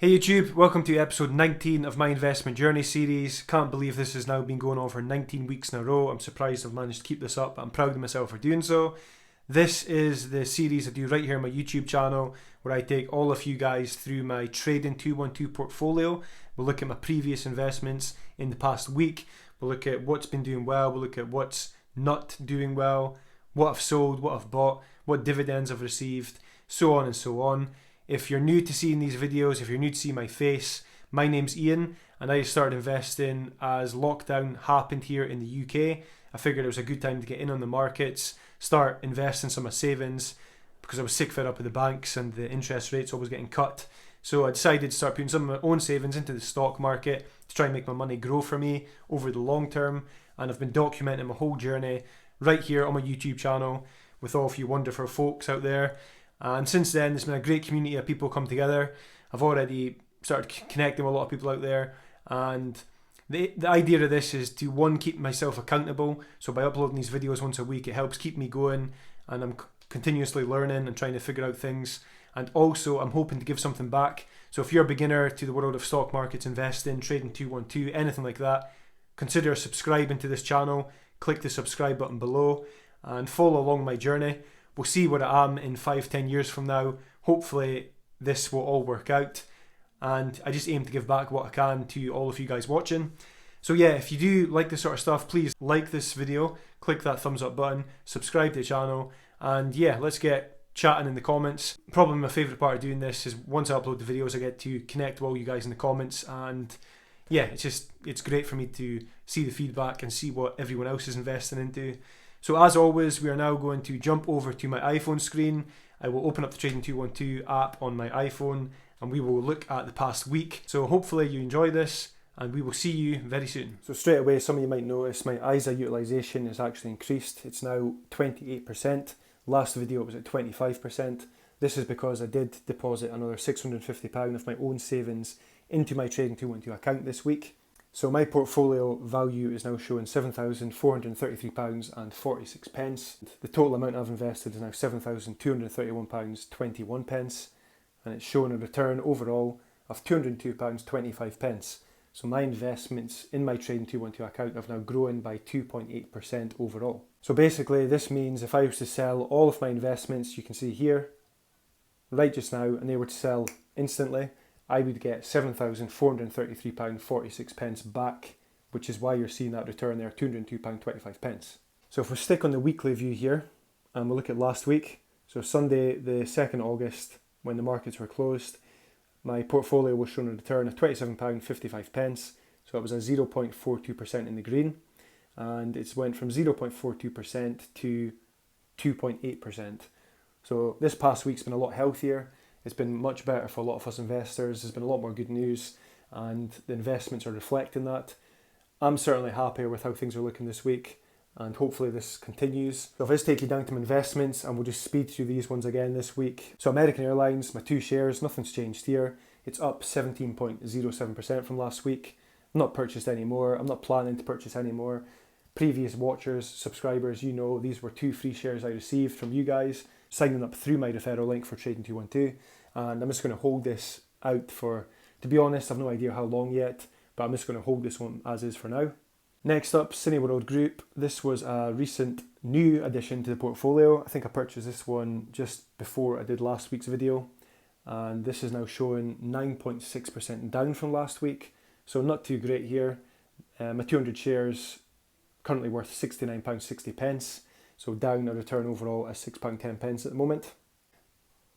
Hey YouTube, welcome to episode 19 of my investment journey series. Can't believe this has now been going on for 19 weeks in a row. I'm surprised I've managed to keep this up, but I'm proud of myself for doing so. This is the series I do right here on my YouTube channel, where I take all of you guys through my Trading 212 portfolio. We'll look at my previous investments in the past week. We'll look at what's been doing well. We'll look at what's not doing well, what I've sold, what I've bought, what dividends I've received, so on and so on. If you're new to seeing these videos, if you're new to see my face, my name's Iain and I started investing as lockdown happened here in the UK. I figured it was a good time to get in on the markets, start investing some of my savings because I was sick fed up with the banks and the interest rates always getting cut. So I decided to start putting some of my own savings into the stock market to try and make my money grow for me over the long term. And I've been documenting my whole journey right here on my YouTube channel with all of you wonderful folks out there. And since then, there's been a great community of people come together. I've already started connecting with a lot of people out there. And the idea of this is to, one, keep myself accountable. So by uploading these videos once a week, it helps keep me going. And I'm continuously learning and trying to figure out things. And also, I'm hoping to give something back. So if you're a beginner to the world of stock markets, investing, trading 212, anything like that, consider subscribing to this channel. Click the subscribe button below and follow along my journey. We'll see where I am in 5-10 years from now. Hopefully this will all work out. And I just aim to give back what I can to all of you guys watching. So yeah, if you do like this sort of stuff, please like this video, click that thumbs up button, subscribe to the channel, and yeah, let's get chatting in the comments. Probably my favourite part of doing this is once I upload the videos, I get to connect with all you guys in the comments, and yeah, it's great for me to see the feedback and see what everyone else is investing into. So as always, we are now going to jump over to my iPhone screen. I will open up the Trading 212 app on my iPhone and we will look at the past week. So hopefully you enjoy this and we will see you very soon. So straight away, some of you might notice my ISA utilisation has actually increased. It's now 28%. Last video it was at 25%. This is because I did deposit another £650 of my own savings into my Trading 212 account this week. So my portfolio value is now showing £7,433.46. The total amount I've invested is now £7,231.21, and it's showing a return overall of £202.25. So my investments in my Trading 212 account have now grown by 2.8% overall. So basically this means if I was to sell all of my investments, you can see here, right just now, and they were to sell instantly, I would get £7,433.46 back, which is why you're seeing that return there, £202.25. So if we stick on the weekly view here, and we'll look at last week, so Sunday the 2nd August, when the markets were closed, my portfolio was showing a return of £27.55, so it was a 0.42% in the green, and it's went from 0.42% to 2.8%. So this past week's been a lot healthier. It's been much better for a lot of us investors. There's been a lot more good news and the investments are reflecting that. I'm certainly happier with how things are looking this week and hopefully this continues. So if I just take you down to my investments and we'll just speed through these ones again this week. So American Airlines, my 2 shares, nothing's changed here. It's up 17.07% from last week. I'm not purchased anymore. I'm not planning to purchase anymore. Previous watchers, subscribers, you know, these were 2 free shares I received from you guys, signing up through my referral link for Trading 212, and I'm just going to hold this out for, to be honest, I've no idea how long yet, but I'm just going to hold this one as is for now. Next up, Cineworld Group. This was a recent new addition to the portfolio. I think I purchased this one just before I did last week's video, and this is now showing 9.6% down from last week, so not too great here. My 200 shares currently worth £69.60. So down a return overall at £6.10 at the moment.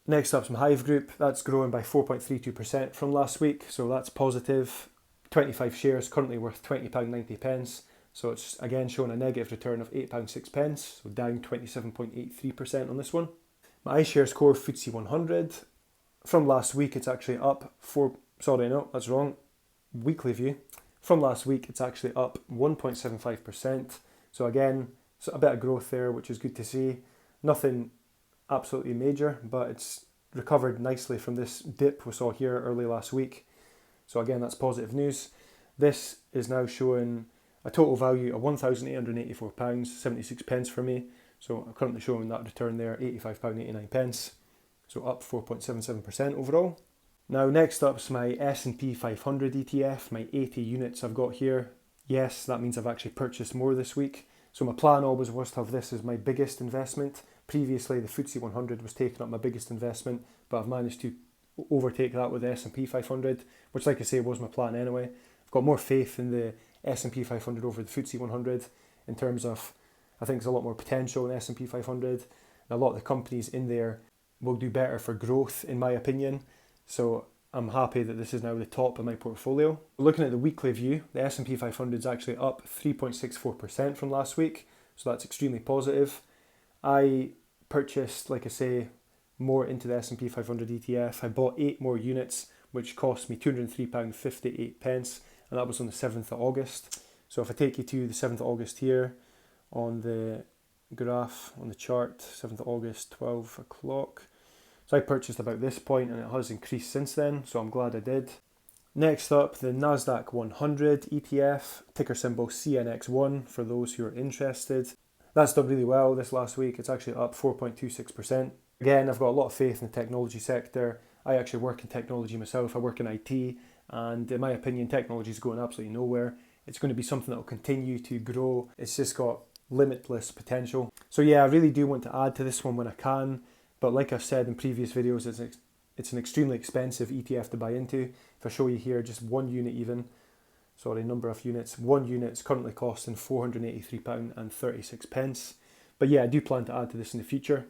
Next up is my Hive Group. That's growing by 4.32% from last week, so that's positive. 25 shares currently worth £20.90. So it's again showing a negative return of £8.06, so down 27.83% on this one. My Ishares core FTSE 100. From last week it's actually up weekly view. From last week it's actually up 1.75%. So again, so a bit of growth there, which is good to see. Nothing absolutely major, but it's recovered nicely from this dip we saw here early last week. So again, that's positive news. This is now showing a total value of £1,884.76 for me. So I'm currently showing that return there, £85.89. So up 4.77% overall. Now next up is my S&P 500 ETF, my 80 units I've got here. Yes, that means I've actually purchased more this week. So my plan always was to have this as my biggest investment. Previously the FTSE 100 was taking up my biggest investment, but I've managed to overtake that with the S&P 500, which like I say was my plan anyway. I've got more faith in the S&P 500 over the FTSE 100 in terms of, I think there's a lot more potential in S&P 500. And a lot of the companies in there will do better for growth in my opinion. So I'm happy that this is now the top of my portfolio. Looking at the weekly view, the S&P 500 is actually up 3.64% from last week, so that's extremely positive. I purchased, like I say, more into the S&P 500 ETF. I bought 8 more units, which cost me £203.58, and that was on the 7th of August. So if I take you to the 7th of August here, on the graph, on the chart, 7th of August, 12 o'clock. So I purchased about this point and it has increased since then, so I'm glad I did. Next up, the Nasdaq 100 ETF, ticker symbol CNX1 for those who are interested. That's done really well this last week. It's actually up 4.26%. Again, I've got a lot of faith in the technology sector. I actually work in technology myself. I work in IT, and in my opinion, technology is going absolutely nowhere. It's going to be something that will continue to grow. It's just got limitless potential. So yeah, I really do want to add to this one when I can. But like I've said in previous videos, it's an extremely expensive ETF to buy into. If I show you here, just one unit even, number of units, one unit is currently costing £483.36. But yeah, I do plan to add to this in the future.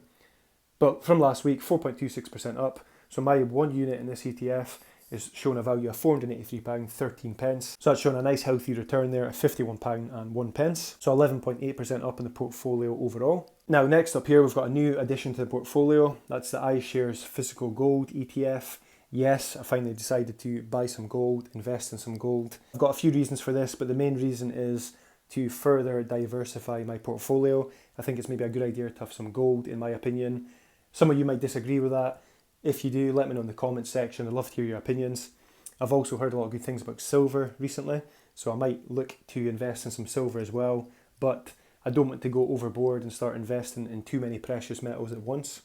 But from last week, 4.26% up. So my one unit in this ETF is showing a value of £483.13. So that's showing a nice healthy return there at £51.01. So 11.8% up in the portfolio overall. Now next up here, we've got a new addition to the portfolio. That's the Ishares Physical Gold ETF. Yes, I finally decided to buy some gold, invest in some gold. I've got a few reasons for this, but the main reason is to further diversify my portfolio. I think it's maybe a good idea to have some gold, in my opinion. Some of you might disagree with that. If you do, let me know in the comments section. I'd love to hear your opinions. I've also heard a lot of good things about silver recently, so I might look to invest in some silver as well, but I don't want to go overboard and start investing in too many precious metals at once.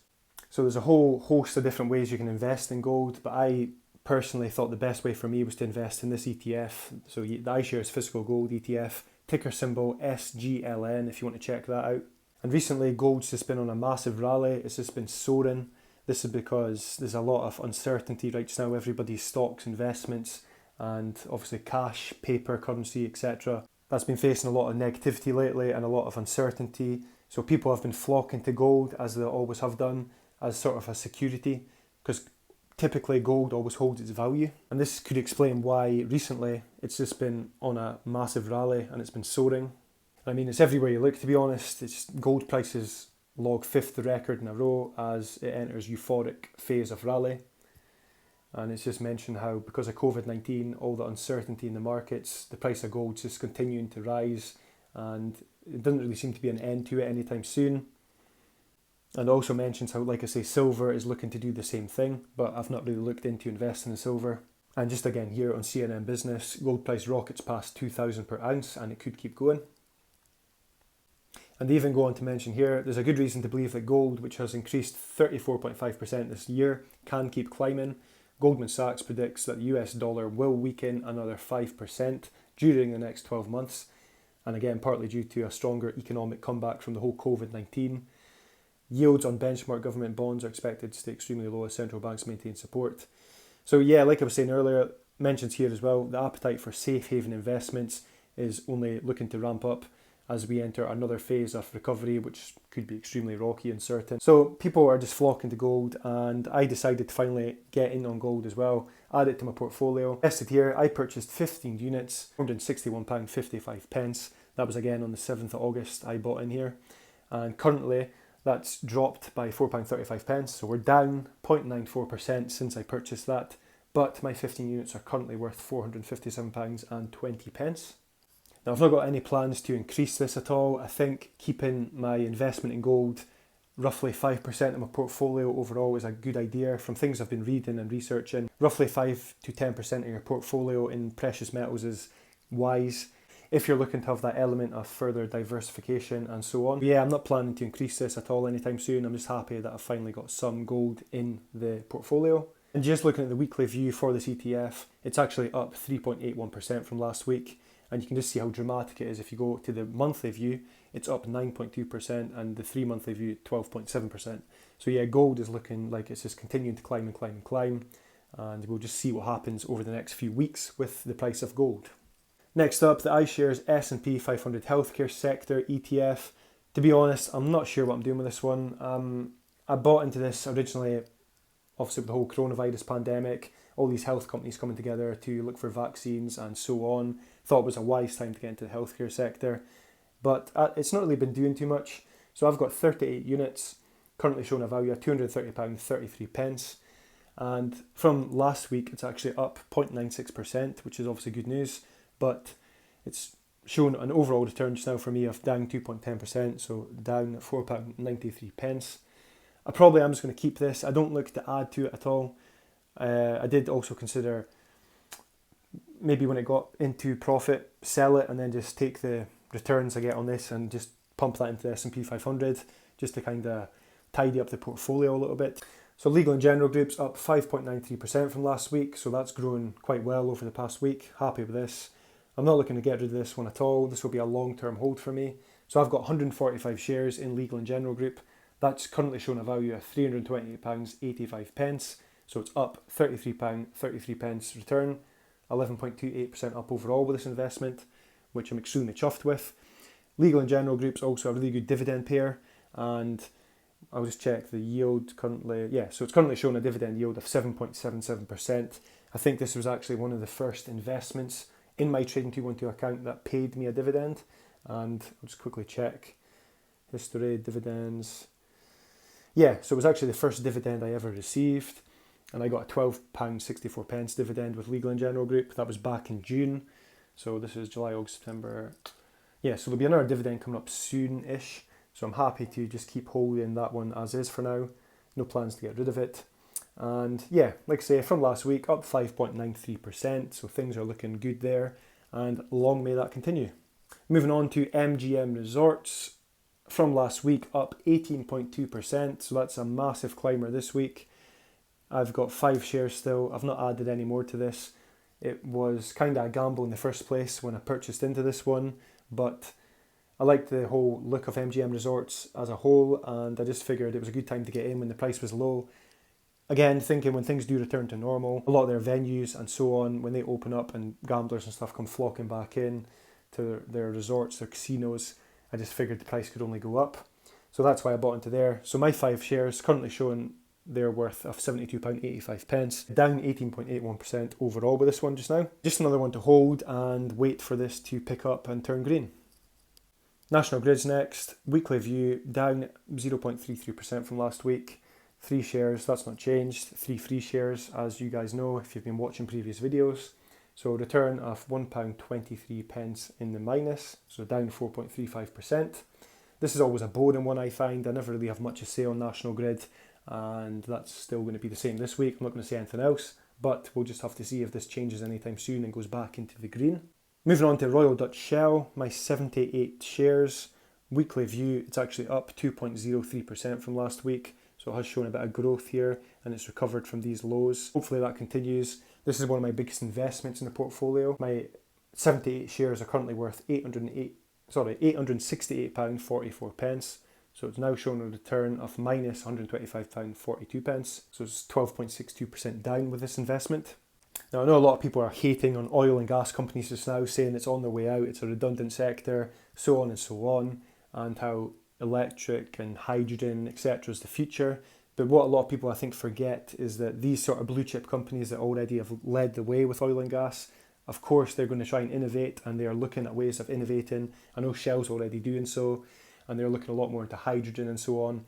So there's a whole host of different ways you can invest in gold, but I personally thought the best way for me was to invest in this ETF. So the iShares Physical Gold ETF, ticker symbol SGLN if you want to check that out. And recently gold's just been on a massive rally. It's just been soaring. This is because there's a lot of uncertainty right now. Everybody's stocks, investments, and obviously cash, paper, currency, etc. That's been facing a lot of negativity lately and a lot of uncertainty. So people have been flocking to gold, as they always have done, as sort of a security, because typically gold always holds its value. And this could explain why recently it's just been on a massive rally and it's been soaring. I mean, it's everywhere you look, to be honest. It's gold prices log 5th record in a row as it enters euphoric phase of rally. And it's just mentioned how because of COVID-19, all the uncertainty in the markets, the price of gold's just continuing to rise, and it doesn't really seem to be an end to it anytime soon. And also mentions how, like I say, silver is looking to do the same thing, but I've not really looked into investing in silver. And just again here on CNN Business, gold price rockets past 2,000 per ounce, and it could keep going. And they even go on to mention here, there's a good reason to believe that gold, which has increased 34.5% this year, can keep climbing. Goldman Sachs predicts that the US dollar will weaken another 5% during the next 12 months. And again, partly due to a stronger economic comeback from the whole COVID-19. Yields on benchmark government bonds are expected to stay extremely low as central banks maintain support. So yeah, like I was saying earlier, mentions here as well, the appetite for safe haven investments is only looking to ramp up as we enter another phase of recovery, which could be extremely rocky and uncertain. So people are just flocking to gold, and I decided to finally get in on gold as well, add it to my portfolio. Invested here, I purchased 15 units, £161.55. That was again on the 7th of August I bought in here. And currently that's dropped by £4.35, so we're down 0.94% since I purchased that. But my 15 units are currently worth £457.20. Now, I've not got any plans to increase this at all. I think keeping my investment in gold roughly 5% of my portfolio overall is a good idea. From things I've been reading and researching, roughly 5 to 10% of your portfolio in precious metals is wise if you're looking to have that element of further diversification and so on. But yeah, I'm not planning to increase this at all anytime soon. I'm just happy that I've finally got some gold in the portfolio. And just looking at the weekly view for this ETF, it's actually up 3.81% from last week. And you can just see how dramatic it is. If you go to the monthly view, it's up 9.2%, and the 3-monthly view, 12.7%. So yeah, gold is looking like it's just continuing to climb and climb and climb. And we'll just see what happens over the next few weeks with the price of gold. Next up, the Ishares S&P 500 Healthcare Sector ETF. To be honest, I'm not sure what I'm doing with this one. I bought into this originally, obviously with the whole coronavirus pandemic, all these health companies coming together to look for vaccines and so on. Thought it was a wise time to get into the healthcare sector, but it's not really been doing too much. So I've got 38 units, currently showing a value of £230.33. And from last week, it's actually up 0.96%, which is obviously good news, but it's shown an overall return just now for me of down 2.10%, so down at £4.93. I probably am just going to keep this. I don't look to add to it at all. I did also consider maybe when it got into profit, sell it and then just take the returns I get on this and just pump that into the S&P 500 just to kind of tidy up the portfolio a little bit. So Legal & General Group's up 5.93% from last week, so that's grown quite well over the past week. Happy with this. I'm not looking to get rid of this one at all. This will be a long-term hold for me. So I've got 145 shares in Legal & General Group. That's currently showing a value of £328.85. So it's up £33.33 return, 11.28% up overall with this investment, which I'm extremely chuffed with. Legal & General Group's also a really good dividend payer, and I'll just check the yield currently. Yeah, so it's currently showing a dividend yield of 7.77%. I think this was actually one of the first investments in my Trading 212 account that paid me a dividend, and I'll just quickly check history, dividends. Yeah, so it was actually the first dividend I ever received, and I got a £12.64 dividend with Legal & General Group. That was back in June, so this is July, August, September. Yeah, so there'll be another dividend coming up soon-ish, so I'm happy to just keep holding that one as is for now. No plans to get rid of it. And yeah, like I say, from last week, up 5.93%, so things are looking good there, and long may that continue. Moving on to Mgm Resorts. From last week, up 18.2%, so that's a massive climber this week. I've got 5 shares still. I've not added any more to this. It was kind of a gamble in the first place when I purchased into this one, but I liked the whole look of Mgm Resorts as a whole, and I just figured it was a good time to get in when the price was low. Again, thinking when things do return to normal, a lot of their venues and so on, when they open up and gamblers and stuff come flocking back in to their resorts, their casinos, I just figured the price could only go up. So that's why I bought into there. So my 5 shares currently showing their worth of £72.85, down 18.81% overall with this one just now. Just another one to hold and wait for this to pick up and turn green. National Grid's next. Weekly view down 0.33% from last week. 3 shares, that's not changed. 3 free shares, as you guys know if you've been watching previous videos. So return of £1.23 in the minus, so down 4.35%. This is always a boring one I find. I never really have much to say on National Grid, and that's still going to be the same this week. I'm not going to say anything else, but we'll just have to see if this changes anytime soon and goes back into the green. Moving on to Royal Dutch Shell, my 78 shares. Weekly view, it's actually up 2.03% from last week. So it has shown a bit of growth here, and it's recovered from these lows. Hopefully that continues. This is one of my biggest investments in the portfolio. My 78 shares are currently worth £868.44. So it's now showing a return of minus £125.42. So it's 12.62% down with this investment. Now I know a lot of people are hating on oil and gas companies just now, saying it's on their way out, it's a redundant sector, so on and so on, and how electric and hydrogen, etc. is the future. But what a lot of people I think forget is that these sort of blue chip companies that already have led the way with oil and gas, of course they're going to try and innovate, and they are looking at ways of innovating. I know Shell's already doing so, and they're looking a lot more into hydrogen and so on.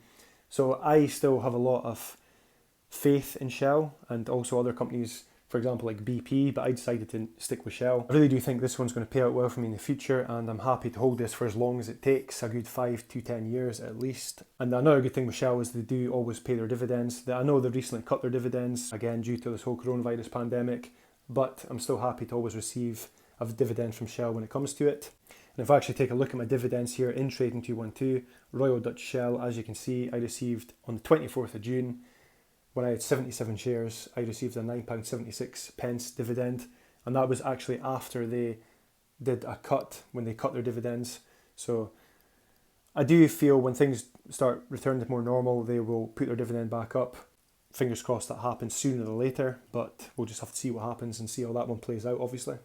So I still have a lot of faith in Shell and also other companies, for example like BP, but I decided to stick with Shell. I really do think this one's going to pay out well for me in the future, and I'm happy to hold this for as long as it takes, a good 5 to 10 years at least. And another good thing with Shell is they do always pay their dividends. I know they've recently cut their dividends, again due to this whole coronavirus pandemic, but I'm still happy to always receive a dividend from Shell when it comes to it. And if I actually take a look at my dividends here in Trading 212, Royal Dutch Shell, as you can see, I received on the 24th of June when I had 77 shares, I received a £9.76 dividend, and that was actually after they did a cut, when they cut their dividends. So I do feel when things start returning to more normal, they will put their dividend back up. Fingers crossed that happens sooner than later, but we'll just have to see what happens and see how that one plays out, obviously.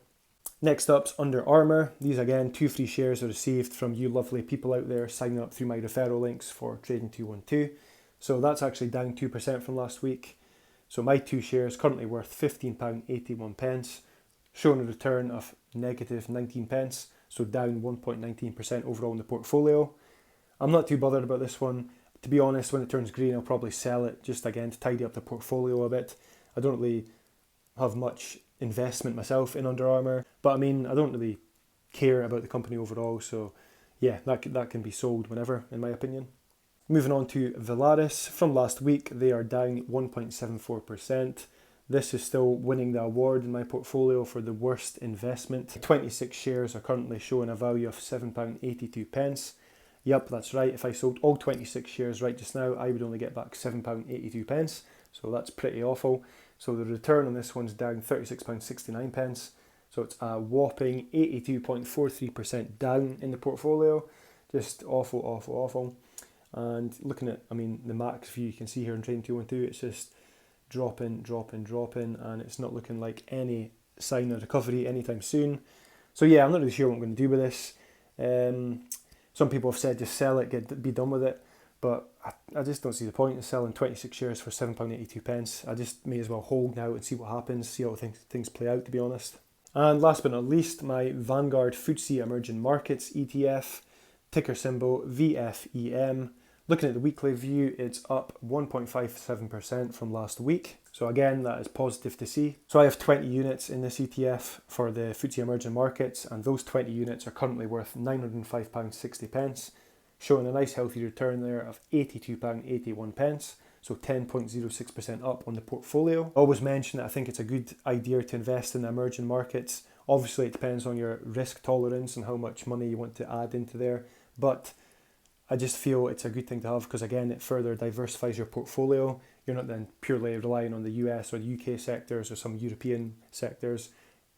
Next up's Under Armour. These again, 2 free shares are received from you lovely people out there signing up through my referral links for Trading 212. So that's actually down 2% from last week. So my 2 shares currently worth £15.81, showing a return of negative 19p, so down 1.19% overall in the portfolio. I'm not too bothered about this one. To be honest, when it turns green, I'll probably sell it just again to tidy up the portfolio a bit. I don't really have much investment myself in Under Armour, but I mean, I don't really care about the company overall, so yeah, that can be sold whenever, in my opinion. Moving on to Valaris. From last week, they are down 1.74%. This is still winning the award in my portfolio for the worst investment. 26 shares are currently showing a value of £7.82. Yep, that's right. If I sold all 26 shares right just now, I would only get back £7.82. So that's pretty awful. So the return on this one's down £36.69. So it's a whopping 82.43% down in the portfolio. Just awful, awful, awful. And looking at, the max view you can see here in Trading 212, it's just dropping, and it's not looking like any sign of recovery anytime soon. So yeah, I'm not really sure what I'm going to do with this. Some people have said just sell it, be done with it, but I just don't see the point in selling 26 shares for £7.82. I just may as well hold now and see what happens, see how things play out, to be honest. And last but not least, my Vanguard Fuji Emerging Markets ETF, ticker symbol VFEM. Looking at the weekly view, it's up 1.57% from last week. So again, that is positive to see. So I have 20 units in this ETF for the Fuji Emerging Markets, and those 20 units are currently worth £905.60, showing a nice healthy return there of £82.81, so 10.06% up on the portfolio. I always mention that I think it's a good idea to invest in the emerging markets. Obviously, it depends on your risk tolerance and how much money you want to add into there, but I just feel it's a good thing to have because, again, it further diversifies your portfolio. You're not then purely relying on the US or the UK sectors or some European sectors.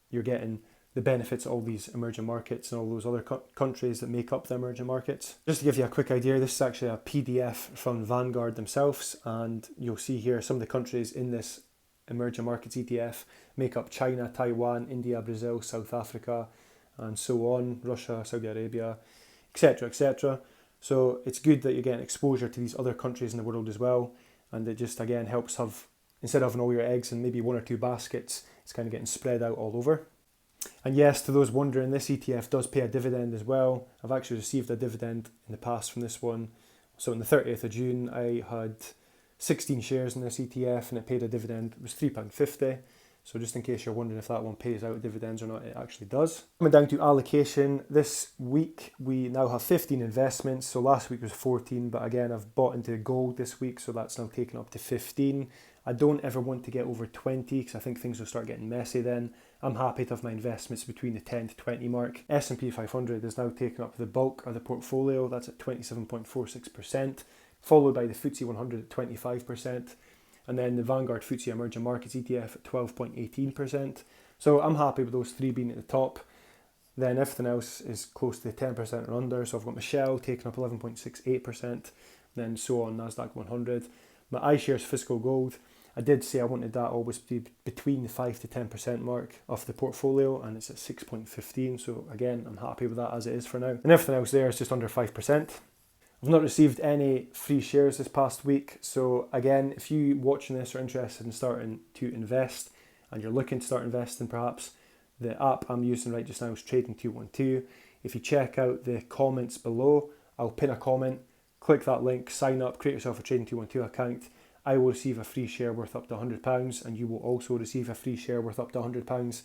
You're getting the benefits of all these emerging markets and all those other countries that make up the emerging markets. Just to give you a quick idea, this is actually a PDF from Vanguard themselves, and you'll see here some of the countries in this emerging markets ETF make up China, Taiwan, India, Brazil, South Africa, and so on, Russia, Saudi Arabia, etc., etc. So it's good that you're getting exposure to these other countries in the world as well, and it just again helps have, instead of having all your eggs in maybe 1 or 2 baskets, it's kind of getting spread out all over. And yes, to those wondering, this ETF does pay a dividend as well. I've actually received a dividend in the past from this one. So on the 30th of June, I had 16 shares in this ETF and it paid a dividend. It was £3.50. So just in case you're wondering if that one pays out dividends or not, it actually does. Coming down to allocation, this week we now have 15 investments. So last week was 14, but again, I've bought into gold this week, so that's now taken up to 15. I don't ever want to get over 20 because I think things will start getting messy then. I'm happy to have my investments between the 10 to 20 mark. S&P 500 is now taking up the bulk of the portfolio. That's at 27.46%, followed by the FTSE 100 at 25%. And then the Vanguard Fuji Emerging Markets ETF at 12.18%. So I'm happy with those 3 being at the top. Then everything else is close to 10% or under. So I've got Michelle taking up 11.68%, then so on, Nasdaq 100. My Ishares Physical Gold, I did say I wanted that always to be between the 5 to 10% mark of the portfolio, and it's at 6.15. So again, I'm happy with that as it is for now. And everything else there is just under 5%. I've not received any free shares this past week, so again, if you watching this are interested in starting to invest and you're looking to start investing perhaps, the app I'm using right just now is Trading 212. If you check out the comments below, I'll pin a comment, click that link, sign up, create yourself a Trading 212 account. I will receive a free share worth up to £100 and you will also receive a free share worth up to £100.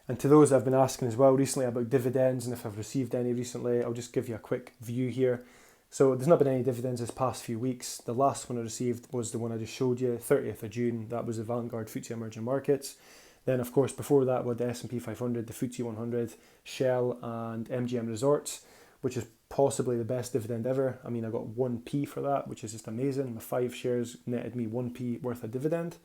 And to those that have been asking as well recently about dividends and if I've received any recently, I'll just give you a quick view here. So there's not been any dividends this past few weeks. The last one I received was the one I just showed you, 30th of June. That was the Vanguard Fuji Emerging Markets. Then of course before that we had the S&P 500, the FTSE 100, Shell and Mgm Resorts, which is possibly the best dividend ever. I mean, I got 1p for that, which is just amazing. My 5 shares netted me 1p worth of dividend.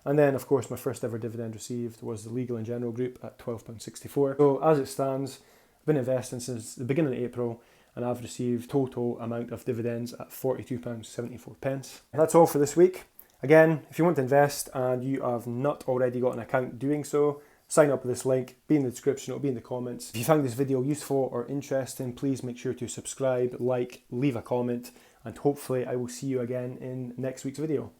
And then, of course, my first ever dividend received was the Legal & General Group at £12.64. So as it stands, I've been investing since the beginning of April, and I've received total amount of dividends at £42.74. That's all for this week. Again, if you want to invest and you have not already got an account doing so, sign up with this link, be in the description, it'll be in the comments. If you found this video useful or interesting, please make sure to subscribe, like, leave a comment, and hopefully I will see you again in next week's video.